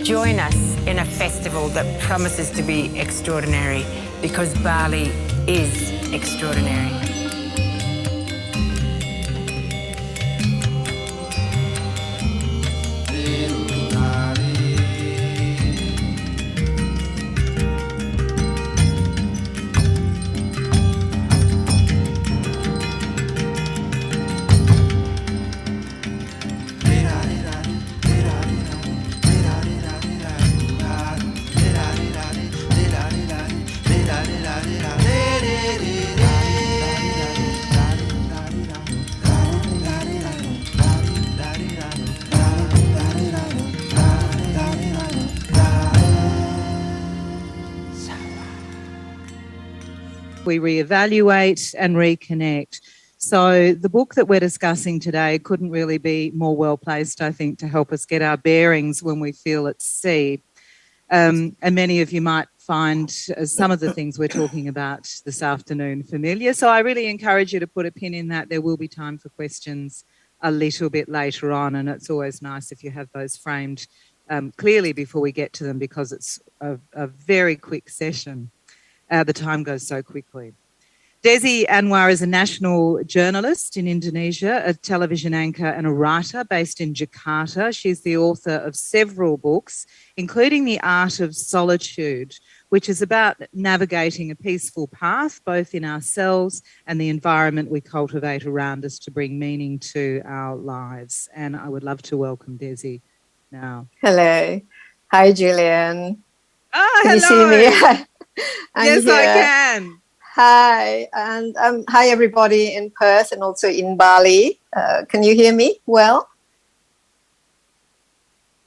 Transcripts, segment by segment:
Join us in a festival that promises to be extraordinary, because Bali is extraordinary. We reevaluate and reconnect. So the book that we're discussing today couldn't really be more well placed, I think, to help us get our bearings when we feel at sea. And many of you might find some of the things we're talking about this afternoon familiar. So I really encourage you to put a pin in that. There will be time for questions a little bit later on, and it's always nice if you have those framed clearly before we get to them, because it's a very quick session. The time goes so quickly. Desi Anwar is a national journalist in Indonesia, a television anchor and a writer based in Jakarta. She's the author of several books, including The Art of Solitude, which is about navigating a peaceful path, both in ourselves and the environment we cultivate around us to bring meaning to our lives. And I would love to welcome Desi now. Hello. Hi, Gillian. Oh, can hello. You see me? Yes, here. I can. Hi, and hi everybody in Perth and also in Bali. Can you hear me well?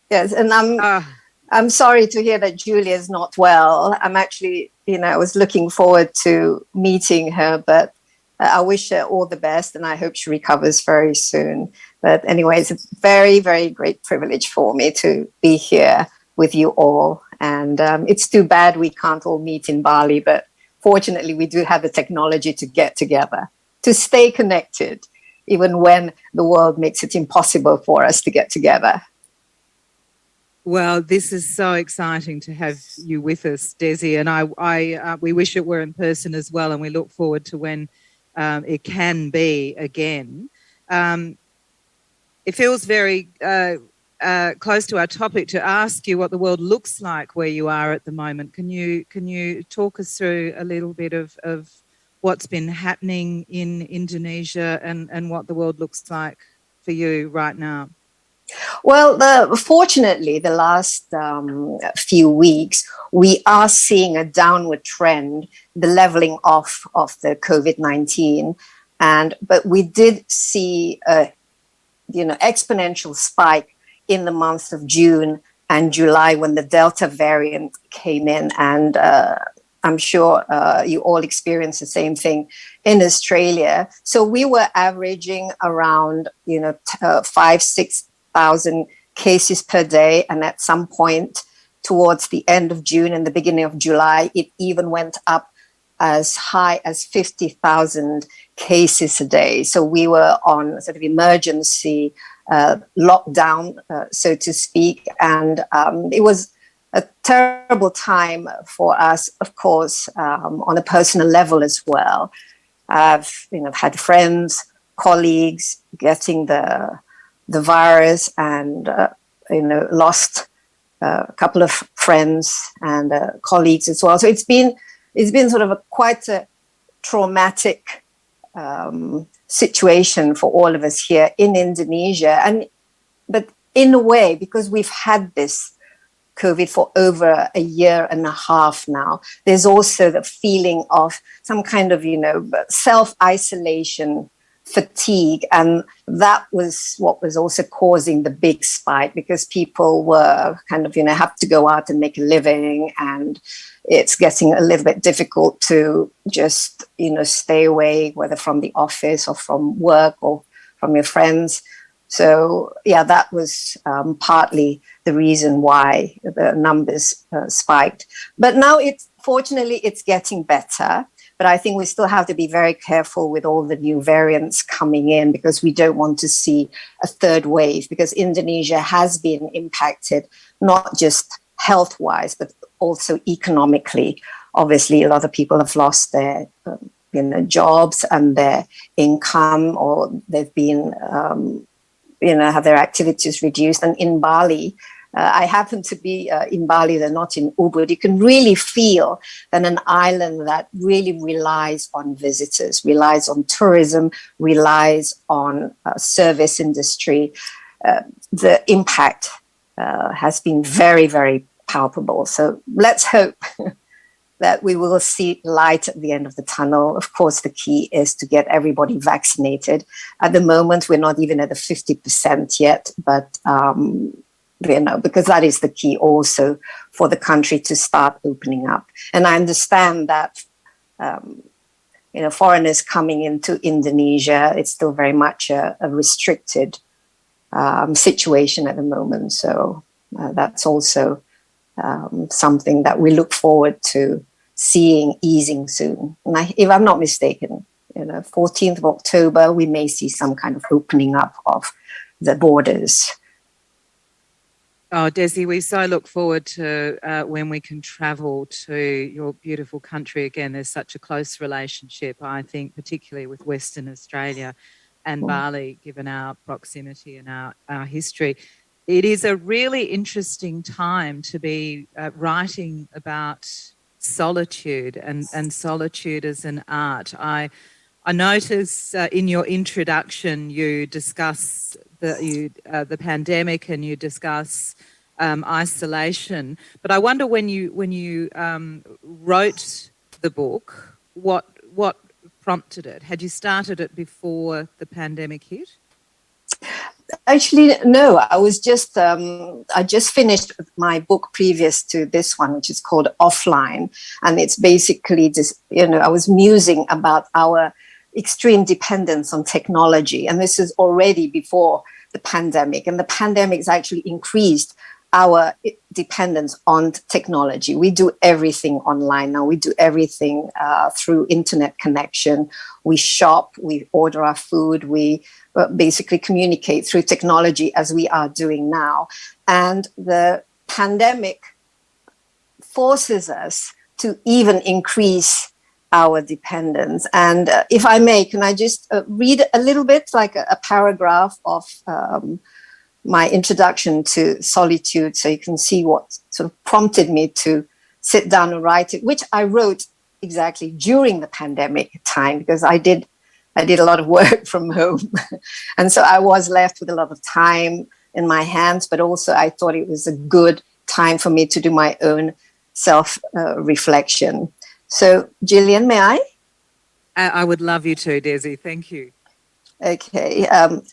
Yes, and I'm sorry to hear that Julia's not well. I'm actually, I was looking forward to meeting her, but I wish her all the best and I hope she recovers very soon. But anyways, it's a very, very great privilege for me to be here with you all. And it's too bad we can't all meet in Bali, but fortunately we do have the technology to get together, to stay connected, even when the world makes it impossible for us to get together. Well, this is so exciting to have you with us, Desi, and we wish it were in person as well, and we look forward to when it can be again. It feels very close to our topic to ask you what the world looks like where you are at the moment. Can you talk us through a little bit of what's been happening in Indonesia and what the world looks like for you right now? Well, fortunately, the last few weeks, we are seeing a downward trend, the leveling off of the COVID-19. But we did see a exponential spike in the months of June and July when the Delta variant came in. And I'm sure you all experienced the same thing in Australia. So we were averaging around, 5,000-6,000 cases per day. And at some point towards the end of June and the beginning of July, it even went up as high as 50,000 cases a day. So we were on sort of emergency lockdown, so to speak. And it was a terrible time for us, of course, on a personal level as well. I've had friends, colleagues getting the virus and, lost a couple of friends and colleagues as well. So it's been sort of quite a traumatic situation for all of us here in Indonesia. But in a way, because we've had this COVID for over a year and a half now, there's also the feeling of some kind of, self-isolation fatigue. And that was what was also causing the big spike, because people were kind of, have to go out and make a living, and it's getting a little bit difficult to just, stay away, whether from the office or from work or from your friends. So, yeah, that was partly the reason why the numbers spiked. But now fortunately, it's getting better. But I think we still have to be very careful with all the new variants coming in, because we don't want to see a third wave, because Indonesia has been impacted, not just health-wise, but also economically. Obviously, a lot of people have lost their jobs and their income, or they've been, have their activities reduced. And in Bali, I happen to be in Bali, they're not in Ubud. You can really feel that an island that really relies on visitors, relies on tourism, relies on service industry, the impact has been very, very palpable. So let's hope that we will see light at the end of the tunnel. Of course, the key is to get everybody vaccinated. At the moment, we're not even at the 50% yet, but because that is the key also for the country to start opening up. And I understand that, foreigners coming into Indonesia, it's still very much a restricted situation at the moment. So that's also something that we look forward to seeing easing soon. And if I'm not mistaken, 14th of October, we may see some kind of opening up of the borders. Oh, Desi, we so look forward to when we can travel to your beautiful country again. There's such a close relationship, I think, particularly with Western Australia and Bali, given our proximity and our history. It is a really interesting time to be writing about solitude and solitude as an art. I notice in your introduction you discuss the pandemic and you discuss isolation. But I wonder when you wrote the book, what prompted it? Had you started it before the pandemic hit? Actually, no. I was just I just finished my book previous to this one, which is called Offline, and it's basically just I was musing about our extreme dependence on technology, and this is already before the pandemic, and the pandemic has actually increased our dependence on technology. We do everything online now. We do everything through internet connection. We shop, we order our food, we basically communicate through technology as we are doing now. And the pandemic forces us to even increase our dependence. And if I may, can I just read a little bit, like a paragraph of my introduction to solitude, so you can see what sort of prompted me to sit down and write it, which I wrote exactly during the pandemic time, because I did a lot of work from home. And so I was left with a lot of time in my hands, but also I thought it was a good time for me to do my own self-reflection. So, Gillian, may I? I would love you to, Desi. Thank you. Okay.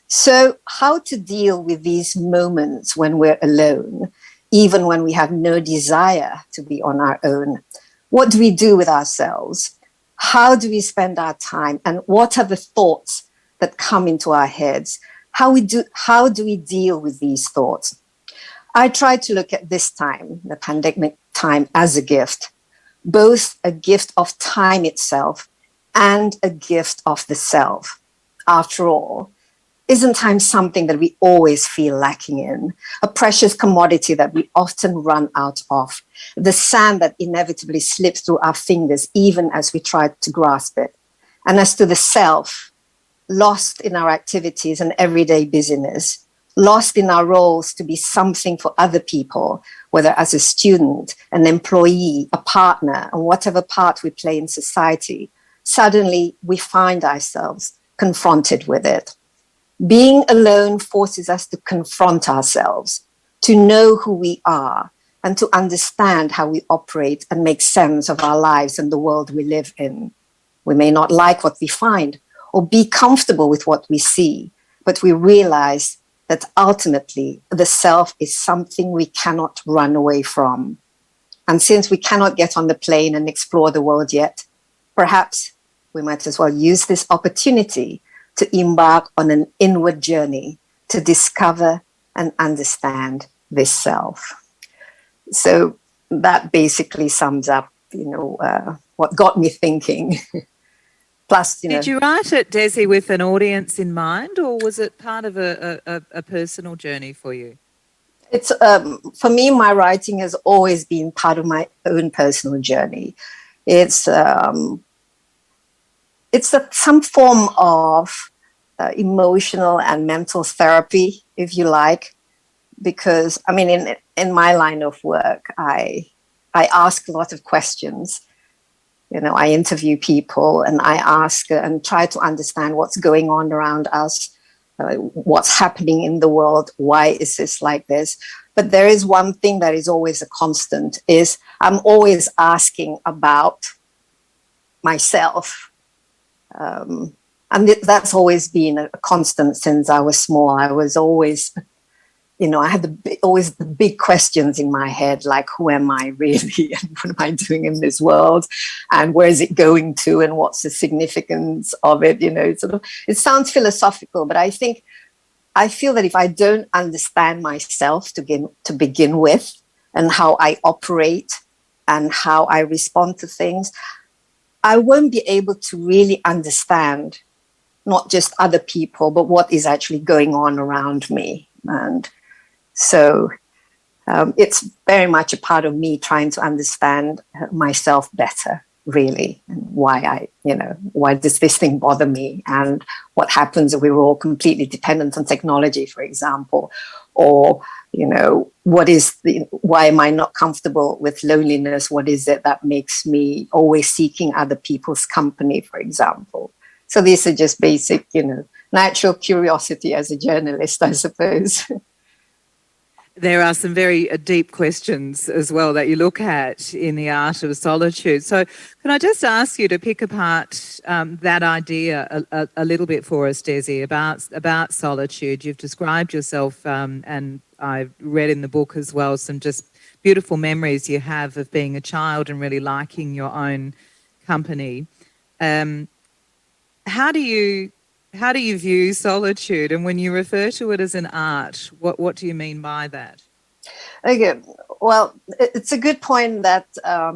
So how to deal with these moments when we're alone, even when we have no desire to be on our own? What do we do with ourselves? How do we spend our time? And what are the thoughts that come into our heads? How do we deal with these thoughts? I try to look at this time, the pandemic time, as a gift, both a gift of time itself and a gift of the self. After all, isn't time something that we always feel lacking in, a precious commodity that we often run out of, the sand that inevitably slips through our fingers even as we try to grasp it? And as to the self, lost in our activities and everyday busyness, lost in our roles to be something for other people, whether as a student, an employee, a partner, and whatever part we play in society, suddenly we find ourselves confronted with it. Being alone forces us to confront ourselves, to know who we are, and to understand how we operate and make sense of our lives and the world we live in. We may not like what we find or be comfortable with what we see, but we realize that ultimately the self is something we cannot run away from. And since we cannot get on the plane and explore the world yet, perhaps we might as well use this opportunity to embark on an inward journey to discover and understand this self. So that basically sums up what got me thinking. Plus, Did you write it, Desi, with an audience in mind, or was it part of a personal journey for you? It's for me, my writing has always been part of my own personal journey. It's some form of emotional and mental therapy, if you like, because I mean, in my line of work, I ask a lot of questions. I interview people and I ask and try to understand what's going on around us, what's happening in the world, why is this like this? But there is one thing that is always a constant, is I'm always asking about myself. And that's always been a constant since I was small. I was always, I had always the big questions in my head, like, who am I really? And what am I doing in this world? And where is it going to? And what's the significance of it? It sounds philosophical, but I feel that if I don't understand myself to begin with, and how I operate and how I respond to things, I won't be able to really understand not just other people, but what is actually going on around me. And so it's very much a part of me trying to understand myself better, really, and why does this thing bother me, and what happens if we were all completely dependent on technology, for example, or why am I not comfortable with loneliness? What is it that makes me always seeking other people's company, for example? So these are just basic, natural curiosity as a journalist, I suppose. There are some very deep questions as well that you look at in the Art of Solitude. So can I just ask you to pick apart that idea a little bit for us, Desi, about solitude? You've described yourself, and I've read in the book as well, some just beautiful memories you have of being a child and really liking your own company. How do you view solitude? And when you refer to it as an art, what do you mean by that? Okay, well, it's a good point that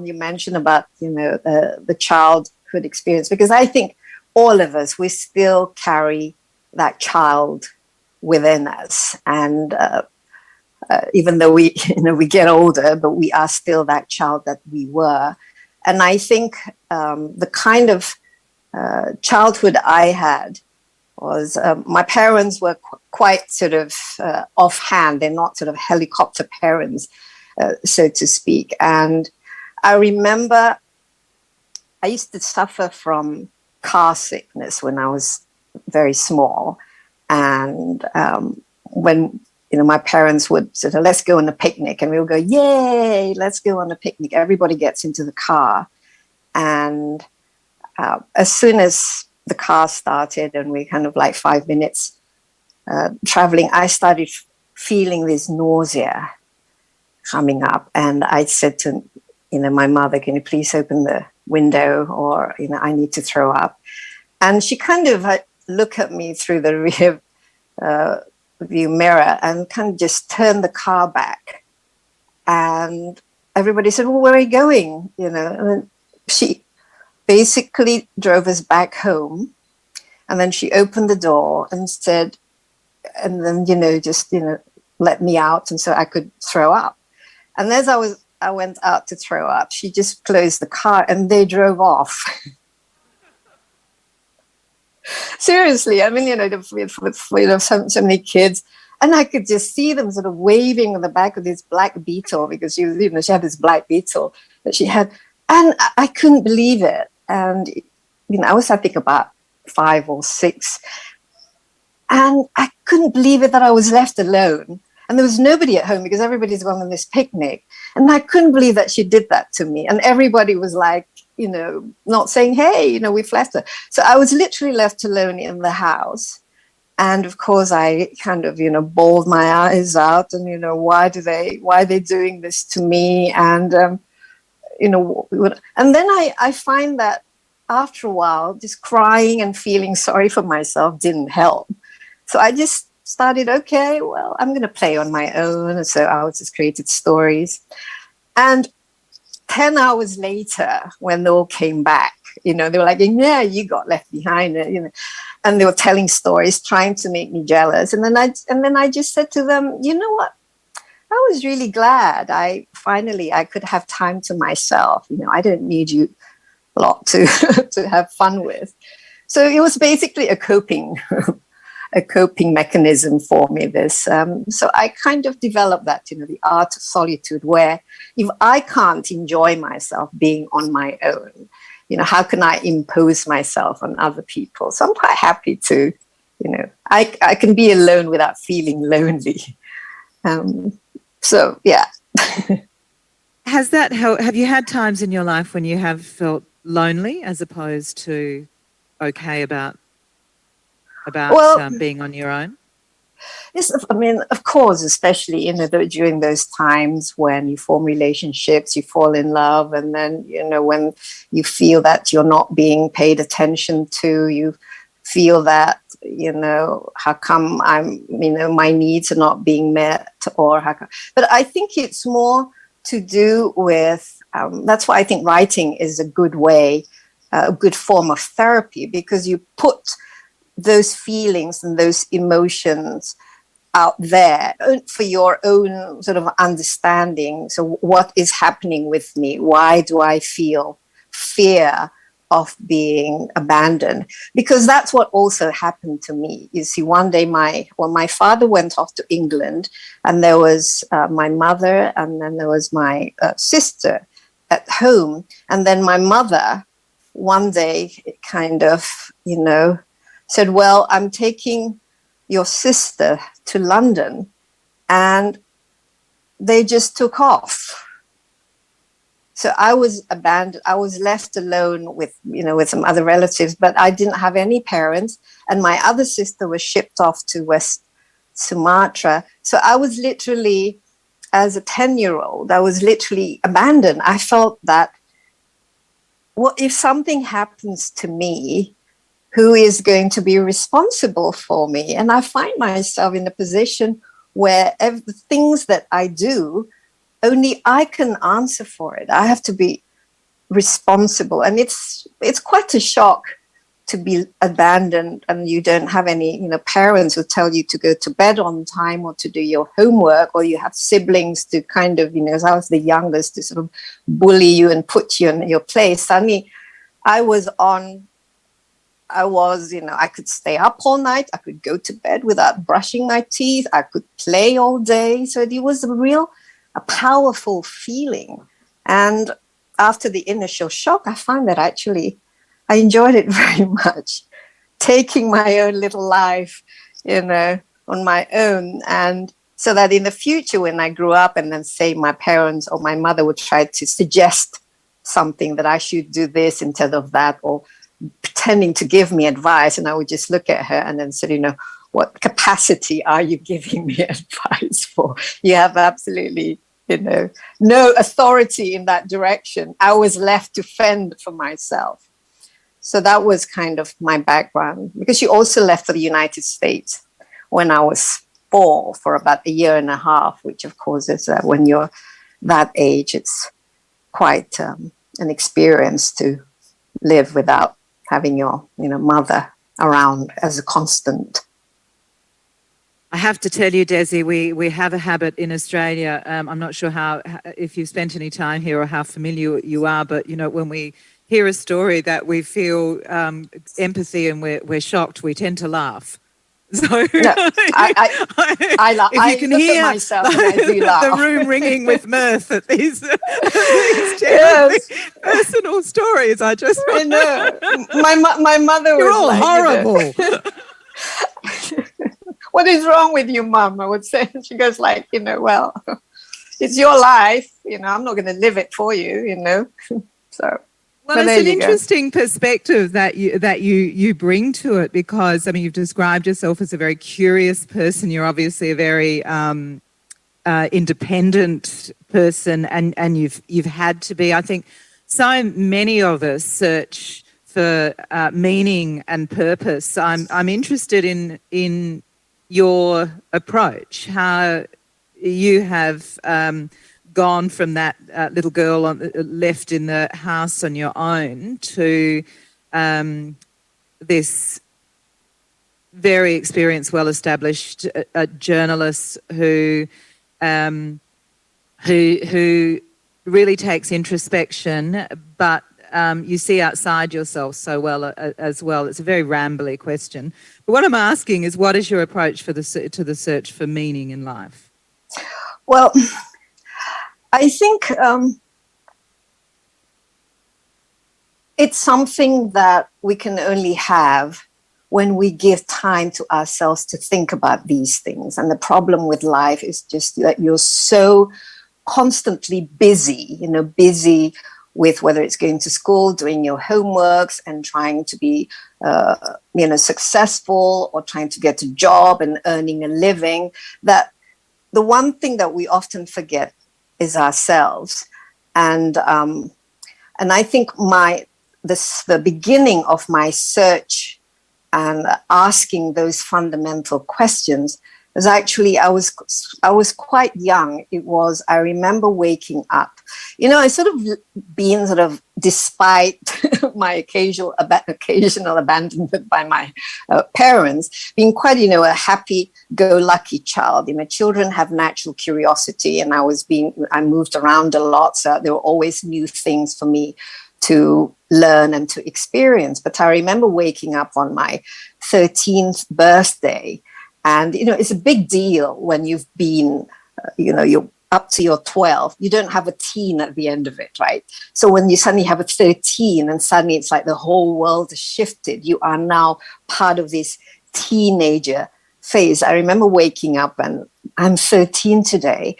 you mentioned about, the childhood experience, because I think all of us, we still carry that child within us. And even though we get older, but we are still that child that we were. And I think the kind of childhood I had was my parents were quite sort of offhand. They're not sort of helicopter parents, so to speak. And I remember I used to suffer from car sickness when I was very small. And when, my parents would sort of, let's go on a picnic, and we would go, yay, let's go on a picnic. Everybody gets into the car. And as soon as the car started and we kind of like 5 minutes traveling, I started feeling this nausea coming up. And I said to, my mother, can you please open the window, or, I need to throw up. And she kind of looked at me through the rear view mirror and kind of just turned the car back. And everybody said, well, where are you going? And then she basically drove us back home, and then she opened the door and said, and then just let me out, and so I could throw up. And as I went out to throw up, she just closed the car and they drove off. Seriously, I mean, with so many kids, and I could just see them sort of waving on the back of this black Beetle, because she had this black Beetle that she had, and I couldn't believe it. And I was, I think, about 5 or 6, and I couldn't believe it that I was left alone, and there was nobody at home because everybody's gone on this picnic, and I couldn't believe that she did that to me. And everybody was like, not saying, hey, we've left her. So I was literally left alone in the house. And of course, I kind of, bawled my eyes out, and, why are they doing this to me? And, and then I find that after a while, just crying and feeling sorry for myself didn't help. So I just started, okay, well, I'm going to play on my own. And so I just created stories. And 10 hours later, when they all came back, they were like, yeah, you got left behind, and they were telling stories, trying to make me jealous. And then I just said to them, you know what? I was really glad I could have time to myself. I don't need you lot to to have fun with. So it was basically a coping mechanism for me, this. So I kind of developed that, the art of solitude, where if I can't enjoy myself being on my own, how can I impose myself on other people? So I'm quite happy to, I can be alone without feeling lonely. So, yeah. Has that helped? Have you had times in your life when you have felt lonely as opposed to okay about being on your own? Yes, I mean, of course, especially during those times when you form relationships, you fall in love, and then when you feel that you're not being paid attention to, you feel that how come my needs are not being met, or how come. But I think it's more to do with that's why I think writing is a good way, a good form of therapy, because you put those feelings and those emotions out there for your own sort of understanding. So what is happening with me? Why do I feel fear of being abandoned? Because that's what also happened to me. You see, one day my father went off to England, and there was my mother, and then there was my sister at home. And then my mother one day kind of, said, well, I'm taking your sister to London, and they just took off. So I was abandoned. I was left alone with some other relatives, but I didn't have any parents. And my other sister was shipped off to West Sumatra. So I was literally, as a 10-year-old, I was literally abandoned. I felt that, what if something happens to me? Who is going to be responsible for me? And I find myself in a position where the things that I do, only I can answer for it. I have to be responsible. And it's quite a shock to be abandoned, and you don't have any, parents who tell you to go to bed on time or to do your homework, or you have siblings to kind of, as I was the youngest, to sort of bully you and put you in your place. Suddenly I could stay up all night. I could go to bed without brushing my teeth. I could play all day. So it was a powerful feeling. And after the initial shock, I found that actually I enjoyed it very much, taking my own little life, on my own. And so that in the future, when I grew up, and then say my parents or my mother would try to suggest something, that I should do this instead of that, or pretending to give me advice, and I would just look at her and then say, what capacity are you giving me advice for? You have absolutely, no authority in that direction. I was left to fend for myself. So that was kind of my background, because she also left for the United States when I was 4 for about a year and a half, which of course is when you're that age, it's quite an experience to live without having your mother around as a constant. I have to tell you, Desi, we have a habit in Australia. I'm not sure if you've spent any time here or how familiar you are, but when we hear a story that we feel empathy and we're shocked, we tend to laugh. So no, I laugh. If you can hear myself, and I do laugh. The room ringing with mirth at these terribly personal stories. I know. My mother was You're all like, horrible. What is wrong with you, Mum? I would say. She goes like, well, it's your life. I'm not going to live it for you. So. Well, it's an interesting perspective that you bring to it, because you've described yourself as a very curious person. You're obviously a very independent person, and you've had to be. I think so many of us search for meaning and purpose. I'm interested in your approach, how you have gone from that little girl left in the house on your own to this very experienced, well-established journalist who really takes introspection, but you see outside yourself so well as well. It's a very rambly question. But what I'm asking is, what is your approach to the search for meaning in life? Well, I think it's something that we can only have when we give time to ourselves to think about these things. And the problem with life is just that you're so constantly busy, busy with whether it's going to school, doing your homeworks and trying to be, successful, or trying to get a job and earning a living, that the one thing that we often forget is ourselves. And I think the beginning of my search and asking those fundamental questions was actually, I was quite young. I remember waking up, I sort of despite my occasional abandonment by my parents, being quite, a happy-go-lucky child. Children have natural curiosity, and I moved around a lot, so there were always new things for me to learn and to experience. But I remember waking up on my 13th birthday, and, it's a big deal when you've been, you're up to your 12, you don't have a teen at the end of it, right? So when you suddenly have a 13 and suddenly it's like the whole world has shifted, you are now part of this teenager phase. I remember waking up, and I'm 13 today,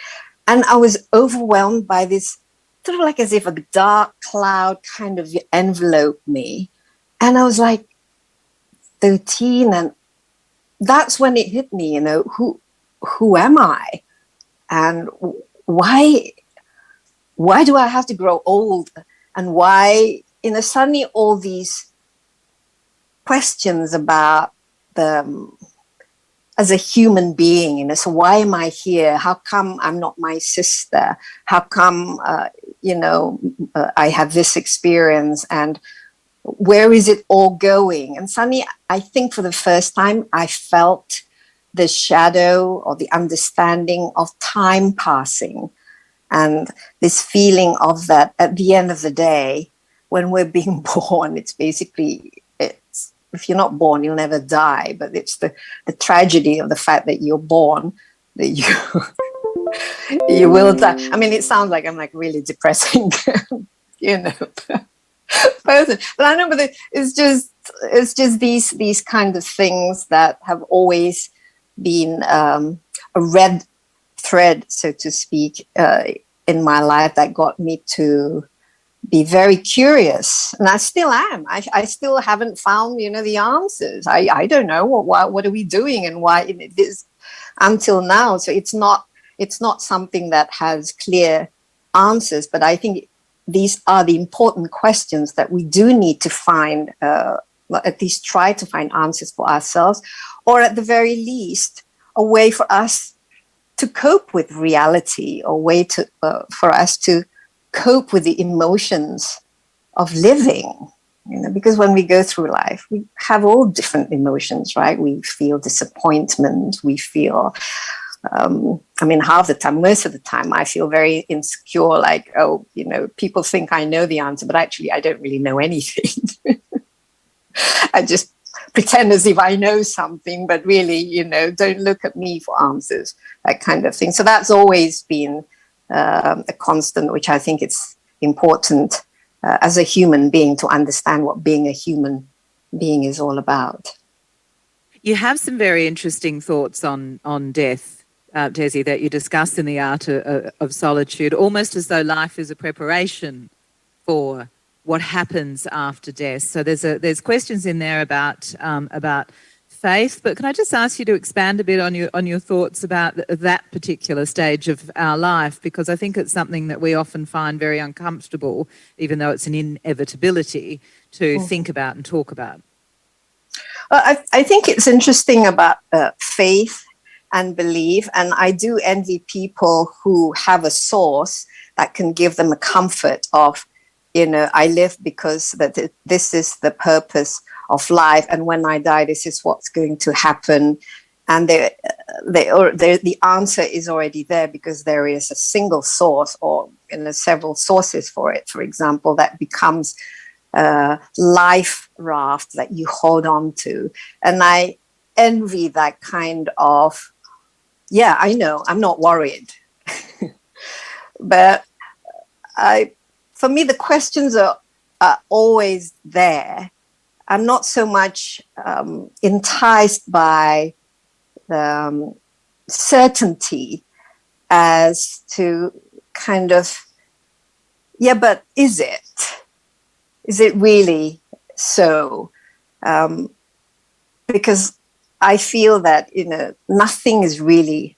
and I was overwhelmed by this sort of like as if a dark cloud kind of enveloped me. And I was like 13, and that's when it hit me, who am I? And why do I have to grow old? And why, suddenly all these questions about as a human being, so why am I here? How come I'm not my sister? How come, I have this experience, and where is it all going? And suddenly, I think for the first time, I felt the shadow or the understanding of time passing, and this feeling of that at the end of the day, when we're being born, it's if you're not born, you'll never die. But it's the tragedy of the fact that you're born, that you will die. I mean, it sounds like I'm like really depressing, person. But I know, but it's just these kind of things that have always been a red thread, so to speak, in my life, that got me to be very curious, and I still am. I still haven't found, the answers. I don't know what are we doing and why it is until now. So it's not something that has clear answers, but I think these are the important questions that we do need to find, at least try to find answers for ourselves, or at the very least, a way for us to cope with reality, a way for us to cope with the emotions of living, because when we go through life, we have all different emotions, right? We feel disappointment, we feel, most of the time, I feel very insecure, like, people think I know the answer, but actually I don't really know anything. I just pretend as if I know something, but really, don't look at me for answers, that kind of thing. So that's always been a constant, which I think it's important as a human being to understand what being a human being is all about. You have some very interesting thoughts on death, Desi, that you discuss in the Art of Solitude, almost as though life is a preparation for what happens after death. So there's questions in there about faith, but can I just ask you to expand a bit on your thoughts about that particular stage of our life, because I think it's something that we often find very uncomfortable, even though it's an inevitability to think about and talk about. Well, I think it's interesting about faith and believe. And I do envy people who have a source that can give them a comfort of, I live because this is the purpose of life. And when I die, this is what's going to happen. And the answer is already there because there is a single source or several sources for it. For example, that becomes a life raft that you hold on to. And I envy that kind of, I know, I'm not worried. But for me, the questions are always there. I'm not so much enticed by the certainty as to kind of, but is it? Is it really so? Because I feel that, nothing is really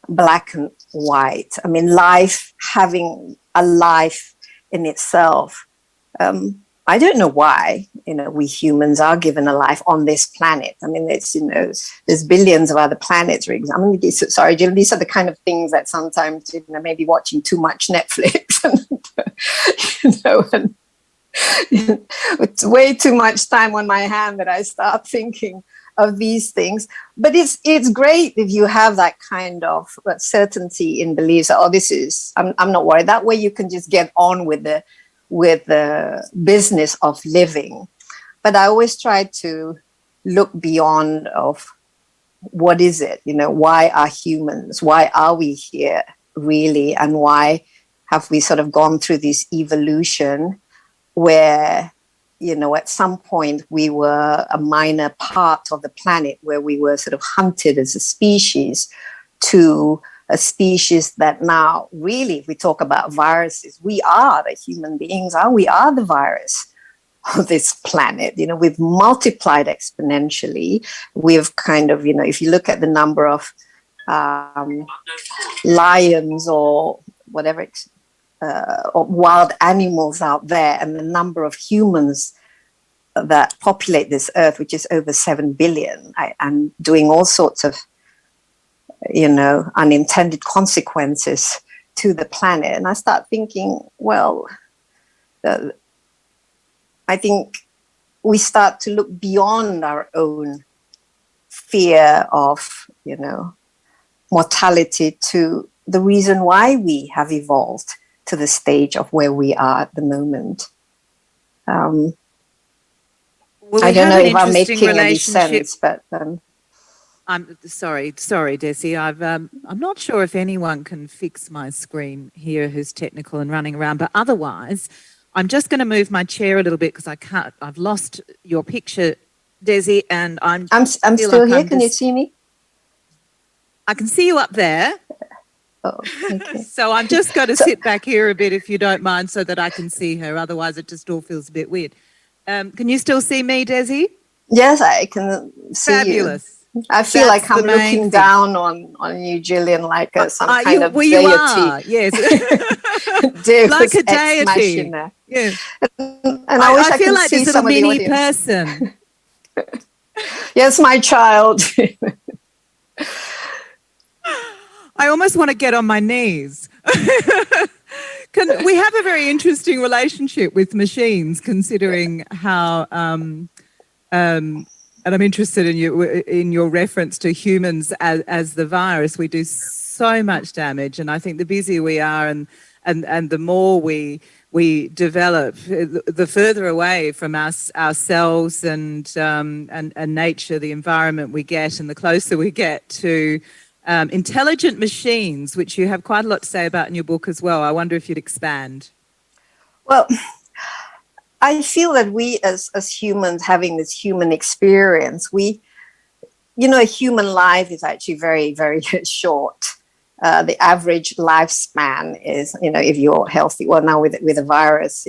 black and white. I mean, life, having a life in itself, I don't know why, we humans are given a life on this planet. I mean, it's, there's billions of other planets, for example. I mean, sorry, Jill, these are the kind of things that sometimes, maybe watching too much Netflix and, it's way too much time on my hand that I start thinking of these things. But it's great if you have that kind of certainty in beliefs. I'm not worried. That way you can just get on with the business of living. But I always try to look beyond of what is it, why are humans, why are we here really, and why have we sort of gone through this evolution where, at some point we were a minor part of the planet, where we were sort of hunted as a species, to a species that now really, if we talk about viruses, we are the human beings, we are the virus of this planet. We've multiplied exponentially. We've kind of, if you look at the number of lions or whatever, or wild animals out there, and the number of humans that populate this earth, which is over 7 billion, and doing all sorts of, unintended consequences to the planet. And I start thinking, well, I think we start to look beyond our own fear of, mortality to the reason why we have evolved to the stage of where we are at the moment. Well, I don't know if I'm making any sense, but I'm sorry, Desi. I'm not sure if anyone can fix my screen here who's technical and running around, but otherwise, I'm just going to move my chair a little bit because I can't. I've lost your picture, Desi, and I'm still here. Can you see me? I can see you up there. Oh, okay. So I'm just going to sit back here a bit, if you don't mind, so that I can see her. Otherwise, it just all feels a bit weird. Can you still see me, Desi? Yes, I can see Fabulous. You. I feel like I'm looking down on you, Gillian, like some kind of deity. You are, yes. Like a deity. Yes. And I wish I feel could like see this little some of the mini audience. person. Yes, my child. I almost want to get on my knees. We have a very interesting relationship with machines, considering how, and I'm interested in your reference to humans as the virus. We do so much damage, and I think the busier we are, and the more we develop, the further away from ourselves and nature, the environment we get, and the closer we get to intelligent machines, which you have quite a lot to say about in your book as well. I wonder if you'd expand. Well, I feel that we as humans, having this human experience, a human life is actually very, very short. The average lifespan is, if you're healthy, well, now with a virus,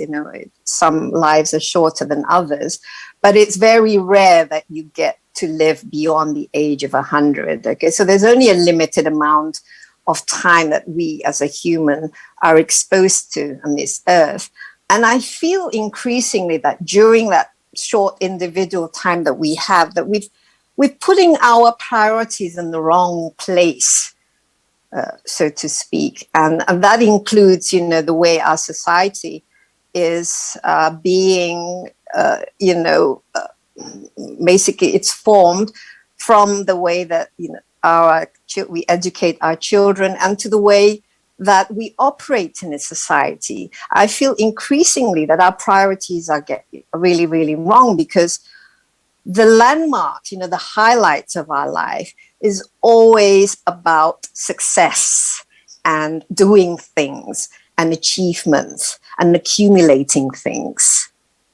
some lives are shorter than others, but it's very rare that you get to live beyond the age of 100. Okay, so there's only a limited amount of time that we as a human are exposed to on this earth. And I feel increasingly that during that short individual time that we have, that we've we're putting our priorities in the wrong place, so to speak. And that includes, the way our society is being, basically it's formed from the way that, we educate our children and to the way that we operate in a society. I feel increasingly that our priorities are getting really, really wrong, because the landmarks, the highlights of our life is always about success and doing things and achievements and accumulating things.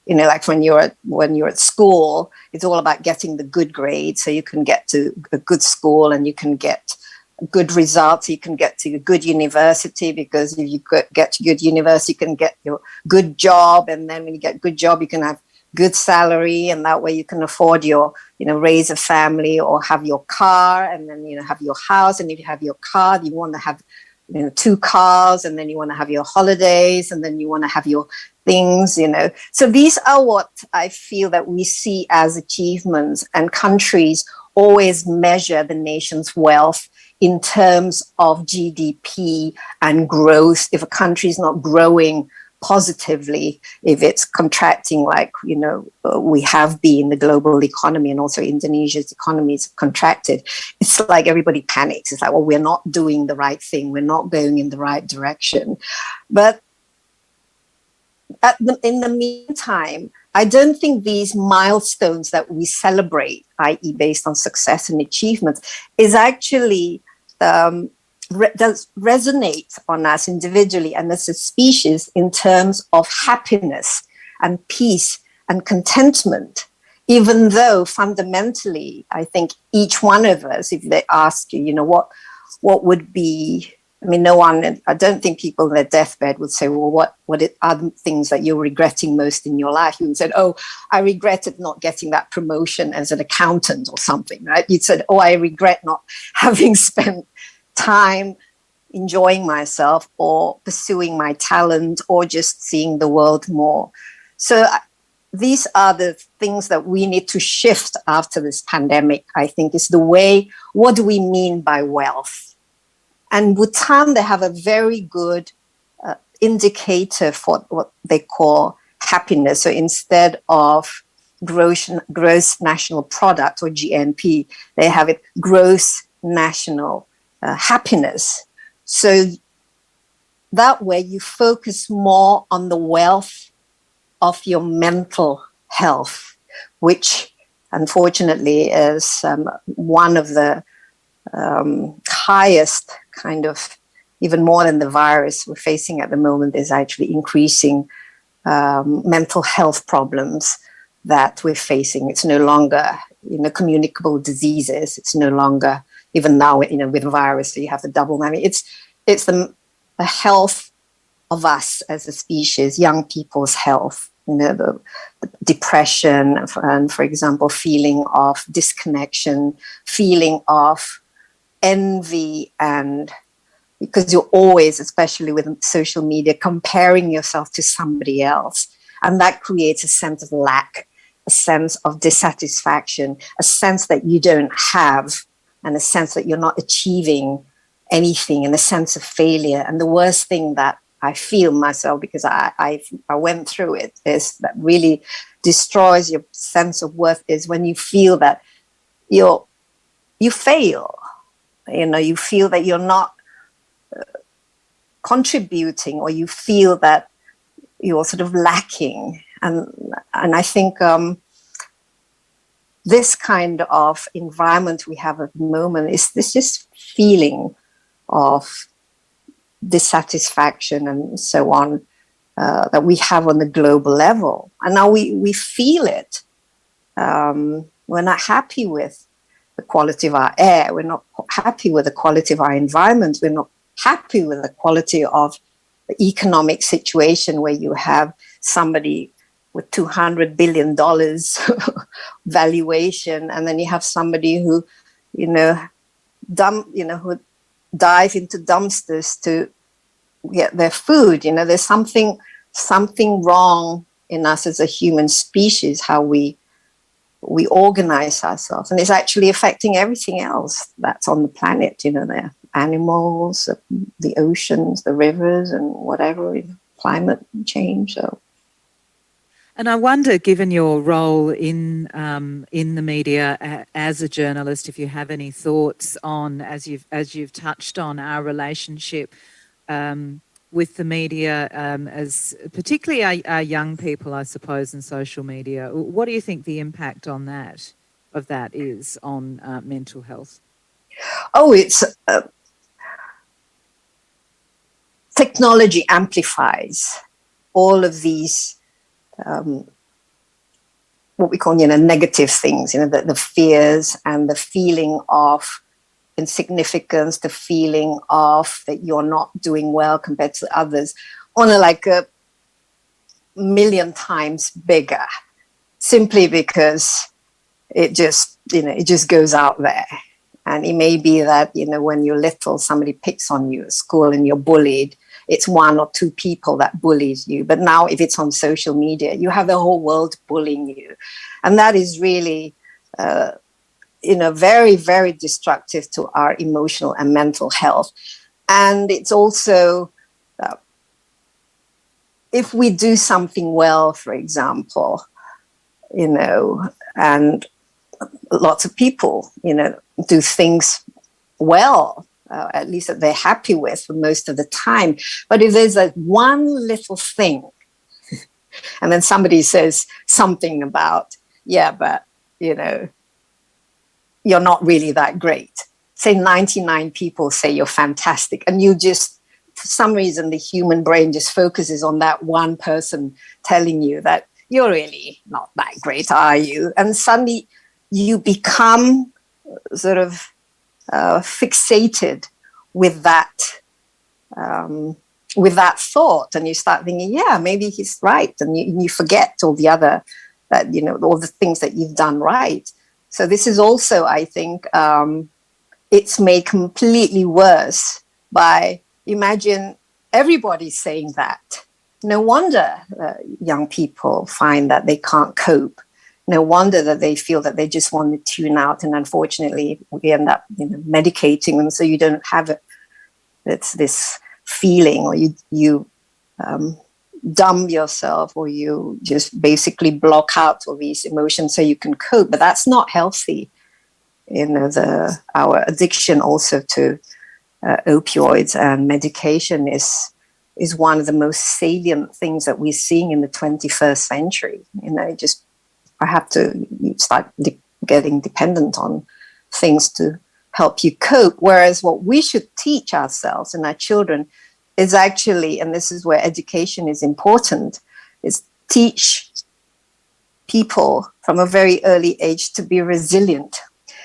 Like when you're at school, it's all about getting the good grade so you can get to a good school and you can get good results. You can get to a good university, because if you get to good university, you can get your good job. And then when you get good job, you can have good salary. And that way you can afford your, raise a family or have your car, and then, have your house. And if you have your car, you want to have, 2 cars, and then you want to have your holidays, and then you want to have your things, So these are what I feel that we see as achievements, and countries always measure the nation's wealth in terms of GDP and growth. If a country is not growing positively, if it's contracting like, we have been, the global economy and also Indonesia's economy is contracted, it's like everybody panics. It's like, well, we're not doing the right thing. We're not going in the right direction. But in the meantime, I don't think these milestones that we celebrate, i.e. based on success and achievements, is actually does resonate on us individually and as a species in terms of happiness and peace and contentment, even though fundamentally, I think each one of us, if they ask you, what would be, I don't think people on their deathbed would say, well, what are the things that you're regretting most in your life? You would say, oh, I regretted not getting that promotion as an accountant or something, right? You'd said, oh, I regret not having spent time enjoying myself or pursuing my talent or just seeing the world more. So these are the things that we need to shift after this pandemic, I think, is the way, what do we mean by wealth? And Bhutan, they have a very good indicator for what they call happiness. So instead of gross national product or GNP, they have it gross national happiness. So that way you focus more on the wealth of your mental health, which unfortunately is one of the highest kind of, even more than the virus we're facing at the moment, is actually increasing mental health problems that we're facing. It's no longer, communicable diseases. It's no longer, even now, with virus, so you have the double whammy. It's the health of us as a species, young people's health, the depression, and for example, feeling of disconnection, feeling of envy, and because you're always, especially with social media, comparing yourself to somebody else. And that creates a sense of lack, a sense of dissatisfaction, a sense that you don't have, and a sense that you're not achieving anything, and a sense of failure. And the worst thing that I feel myself, because I went through it, is that really destroys your sense of worth, is when you feel that you fail. You feel that you're not contributing, or you feel that you're sort of lacking. And I think this kind of environment we have at the moment is this just feeling of dissatisfaction and so on that we have on the global level. And now we feel it. We're not happy with the quality of our air. We're not happy with the quality of our environment. We're not happy with the quality of the economic situation, where you have somebody with $200 billion valuation, and then you have somebody who, who dive into dumpsters to get their food. There's something wrong in us as a human species, how we we organize ourselves, and it's actually affecting everything else that's on the planet, you know, the animals, the oceans, the rivers, and whatever, you know, climate change. So. And I wonder, given your role in the media as a journalist, if you have any thoughts on, as you've touched on, our relationship with the media, as particularly our young people, I suppose, in social media. What do you think the impact on that is on mental health? Oh, it's technology amplifies all of these. What we call, you know, negative things, you know, the fears and the feeling of insignificance, the feeling of that you're not doing well compared to others, on a million times bigger, simply because it just, you know, it just goes out there. And it may be that, you know, when you're little, somebody picks on you at school and you're bullied. It's one or two people that bullies you. But now if it's on social media, you have the whole world bullying you. And that is really, you know, very, very destructive to our emotional and mental health. And it's also, if we do something well, for example, you know, and lots of people, you know, do things well, at least that they're happy with for most of the time. But if there's like one little thing, and then somebody says something about, yeah, but, you know, you're not really that great. Say 99 people say you're fantastic, and you just, for some reason, the human brain just focuses on that one person telling you that you're really not that great, are you? And suddenly you become sort of fixated with that thought, and you start thinking, yeah, maybe he's right, and you forget all the other, that, you know, all the things that you've done right. So this is also, I think, it's made completely worse by, imagine everybody saying that. No wonder young people find that they can't cope. No wonder that they feel that they just want to tune out, and unfortunately we end up, you know, medicating them so you don't have it. It's this feeling, or you dumb yourself, or you just basically block out all these emotions so you can cope. But that's not healthy. You know, our addiction also to opioids and medication is one of the most salient things that we're seeing in the 21st century. You know, just I have to start getting dependent on things to help you cope. Whereas what we should teach ourselves and our children is actually, and this is where education is important, is teach people from a very early age to be resilient.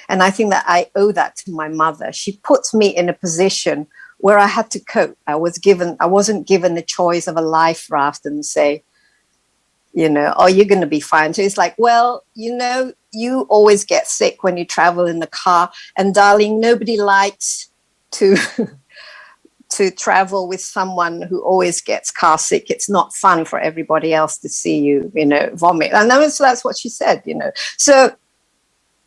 And I think that I owe that to my mother. She puts me in a position where I had to cope. I wasn't given the choice of a life raft and say, you know, oh, you're going to be fine. So it's like, well, you know, you always get sick when you travel in the car. And darling, nobody likes to travel with someone who always gets car sick. It's not fun for everybody else to see you, you know, vomit. And that's what she said, you know. So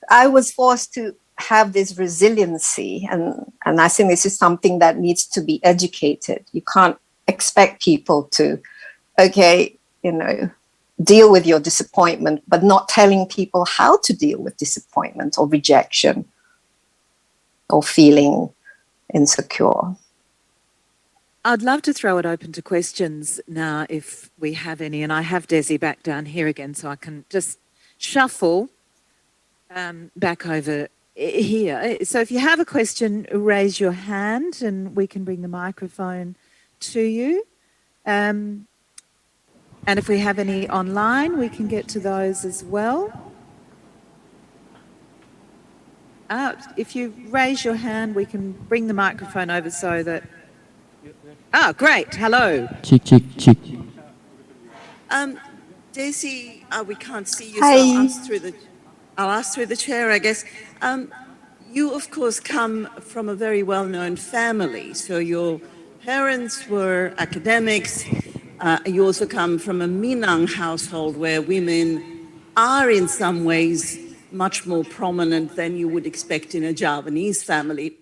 I was forced to have this resiliency. And I think this is something that needs to be educated. You can't expect people to, okay, you know, deal with your disappointment, but not telling people how to deal with disappointment or rejection or feeling insecure. I'd love to throw it open to questions now if we have any, and I have Desi back down here again, so I can just shuffle back over here. So if you have a question, raise your hand and we can bring the microphone to you. And if we have any online, we can get to those as well. If you raise your hand, we can bring the microphone over so that... Oh, great. Hello. Chick. Desi, we can't see you, Hi. so I'll ask through the chair, I guess. You, of course, come from a very well-known family. So your parents were academics. You also come from a Minang household where women are in some ways much more prominent than you would expect in a Javanese family.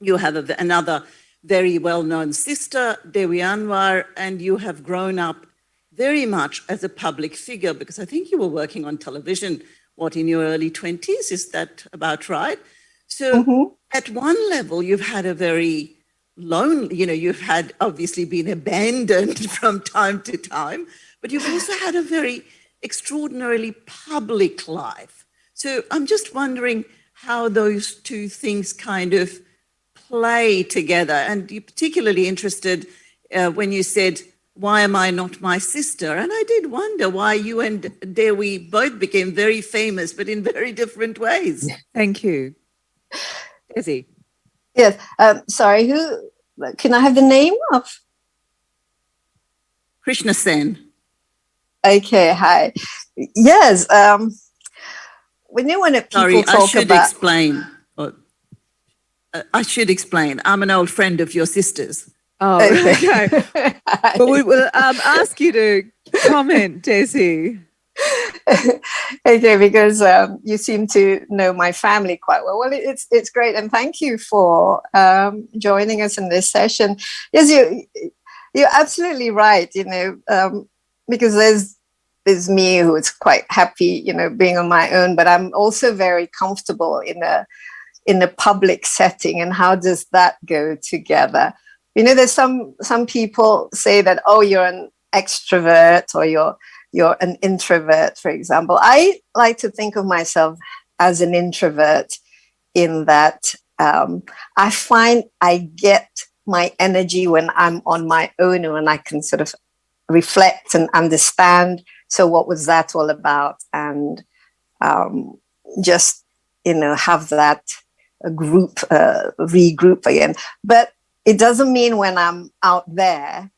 You have another very well-known sister, Desi Anwar, and you have grown up very much as a public figure, because I think you were working on television, in your early 20s? Is that about right? So at one level, you've had a very lonely, you've had obviously been abandoned from time to time, but you've also had a very extraordinarily public life. So I'm just wondering how those two things kind of play together. And you're particularly interested when you said, why am I not my sister? And I did wonder why you and Dewi both became very famous, but in very different ways. Thank you. Desi. Yes. Sorry, can I have the name of? Krishna Sen. Okay, hi. Yes. When people talk about... I should explain. I'm an old friend of your sister's. Oh, okay. But we will ask you to comment, Desi. Okay, because you seem to know my family quite well. Well, it's great, and thank you for joining us in this session. Yes, you're absolutely right. Because there's me who's quite happy, being on my own, but I'm also very comfortable in a public setting. And how does that go together? There's some people say that, oh, you're an extrovert or you're an introvert, for example. I like to think of myself as an introvert in that I find I get my energy when I'm on my own and when I can sort of reflect and understand. So what was that all about? And just, have that regroup again. But it doesn't mean when I'm out there,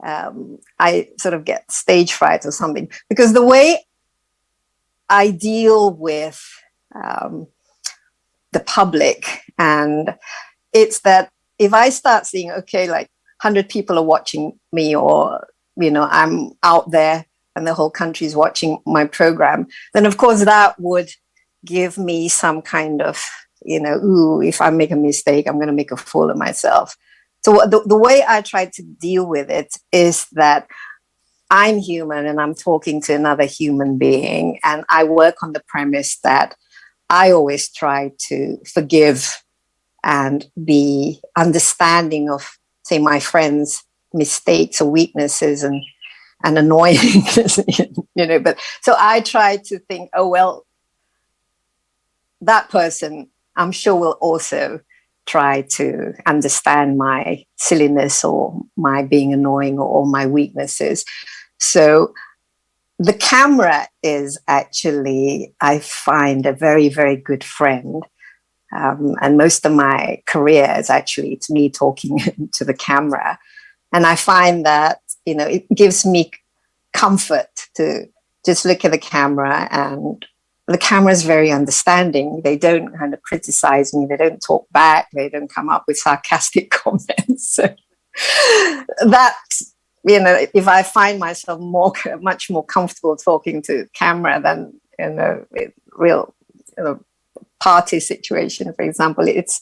I sort of get stage fright or something, because the way I deal with the public, and it's that if I start seeing, okay, like 100 people are watching me, or, I'm out there and the whole country is watching my program, then of course that would give me some kind of, if I make a mistake, I'm going to make a fool of myself. So the way I try to deal with it is that I'm human and I'm talking to another human being. And I work on the premise that I always try to forgive and be understanding of, say, my friends' mistakes or weaknesses and annoyances, But so I try to think, oh, well, that person, I'm sure, will also try to understand my silliness or my being annoying or my weaknesses. So the camera is actually, I find, a very, very good friend. And most of my career is actually, it's me talking to the camera. And I find that, it gives me comfort to just look at the camera, and the camera is very understanding. They don't kind of criticize me. They don't talk back. They don't come up with sarcastic comments. So that, if I find myself much more comfortable talking to camera than in a real party situation, for example, it's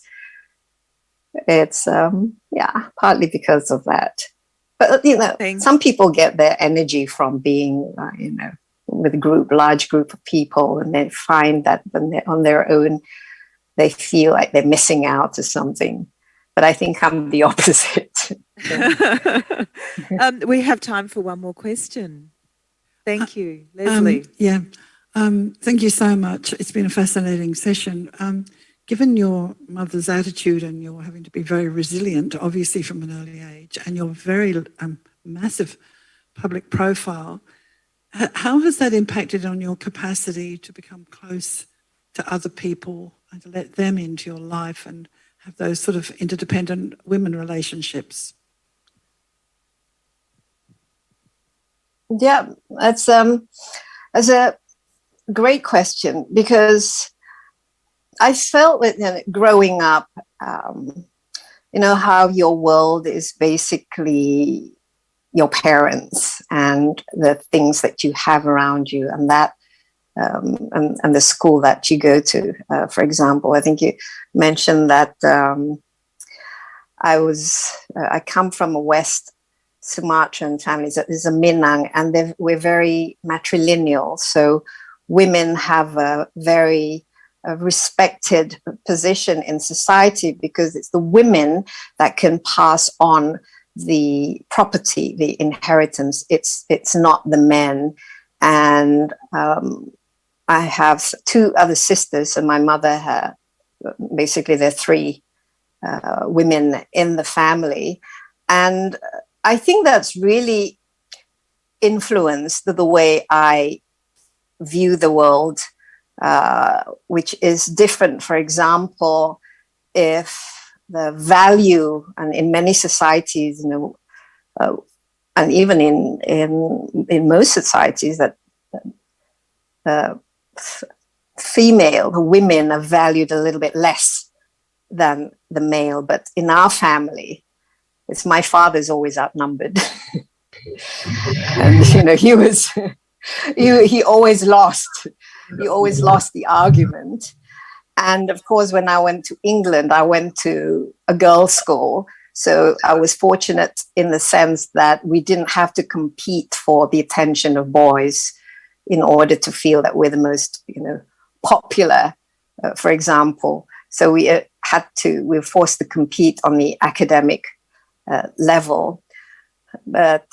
partly because of that. But some people get their energy from being with a large group of people, and they find that when they're on their own, they feel like they're missing out or something. But I think I'm the opposite. We have time for one more question. Thank you, Leslie. Thank you so much. It's been a fascinating session. Given your mother's attitude, and you're having to be very resilient, obviously from an early age, and your very massive public profile, how has that impacted on your capacity to become close to other people and to let them into your life and have those sort of interdependent women relationships? Yeah, that's a great question, because I felt that growing up, how your world is basically your parents and the things that you have around you, and that and the school that you go to. For example, I think you mentioned that I come from a West Sumatran family. There's a Minang, and we're very matrilineal. So women have a very respected position in society because it's the women that can pass on the property, the inheritance. It's not the men. And I have two other sisters, and my mother had basically there are three women in the family. And I think that's really influenced the way I view the world, which is different. For example, if the value, and in many societies, and even in most societies, that female, the women are valued a little bit less than the male. But in our family, it's my father's always outnumbered. And he always lost. He always lost the argument. And of course, when I went to England, I went to a girls' school. So I was fortunate in the sense that we didn't have to compete for the attention of boys in order to feel that we're the most, popular, for example. So we were forced to compete on the academic level. But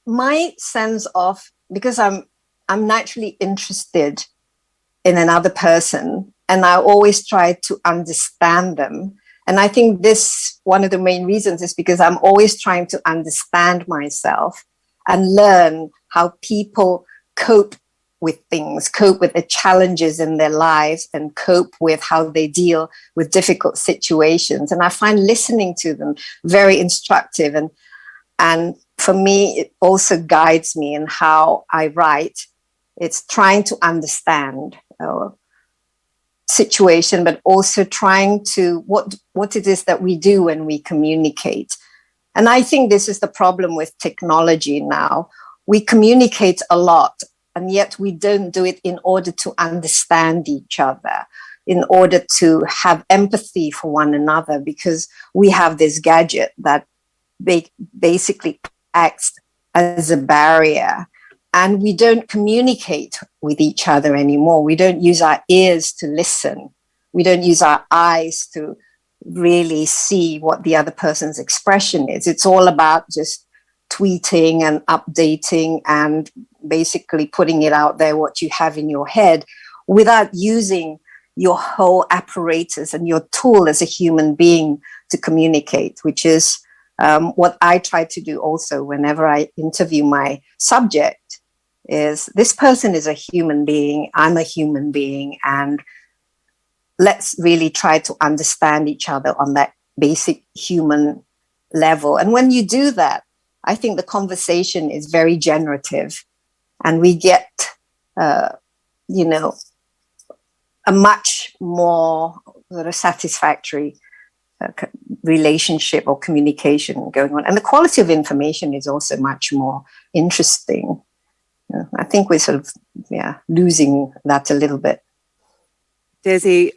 my sense of, because I'm naturally interested in another person, and I always try to understand them. And I think one of the main reasons is because I'm always trying to understand myself and learn how people cope with things, cope with the challenges in their lives, and cope with how they deal with difficult situations. And I find listening to them very instructive. And for me, it also guides me in how I write. It's trying to understand situation, but also trying to what it is that we do when we communicate. And I think this is the problem with technology now. We communicate a lot, and yet we don't do it in order to understand each other, in order to have empathy for one another, because we have this gadget that basically acts as a barrier. And we don't communicate with each other anymore. We don't use our ears to listen. We don't use our eyes to really see what the other person's expression is. It's all about just tweeting and updating and basically putting it out there, what you have in your head, without using your whole apparatus and your tool as a human being to communicate, which is what I try to do also whenever I interview my subject. Is this person is a human being, I'm a human being, and let's really try to understand each other on that basic human level. And when you do that, I think the conversation is very generative, and we get, a much more sort of satisfactory relationship or communication going on. And the quality of information is also much more interesting. I think we're sort of losing that a little bit. Desi,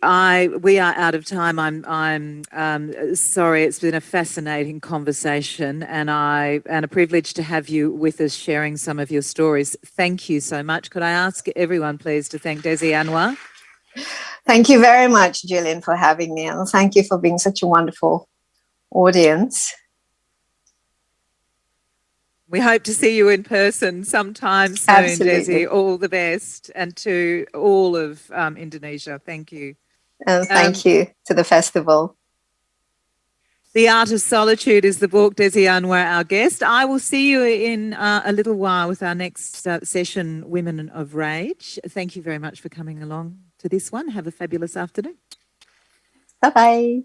we are out of time. I'm sorry. It's been a fascinating conversation, and a privilege to have you with us, sharing some of your stories. Thank you so much. Could I ask everyone, please, to thank Desi Anwar? Thank you very much, Gillian, for having me, and thank you for being such a wonderful audience. We hope to see you in person sometime soon, Absolutely. Desi. All the best, and to all of Indonesia. Thank you. And thank you to the festival. The Art of Solitude is the book. Desi Anwar, our guest. I will see you in a little while with our next session, Women of Rage. Thank you very much for coming along to this one. Have a fabulous afternoon. Bye-bye.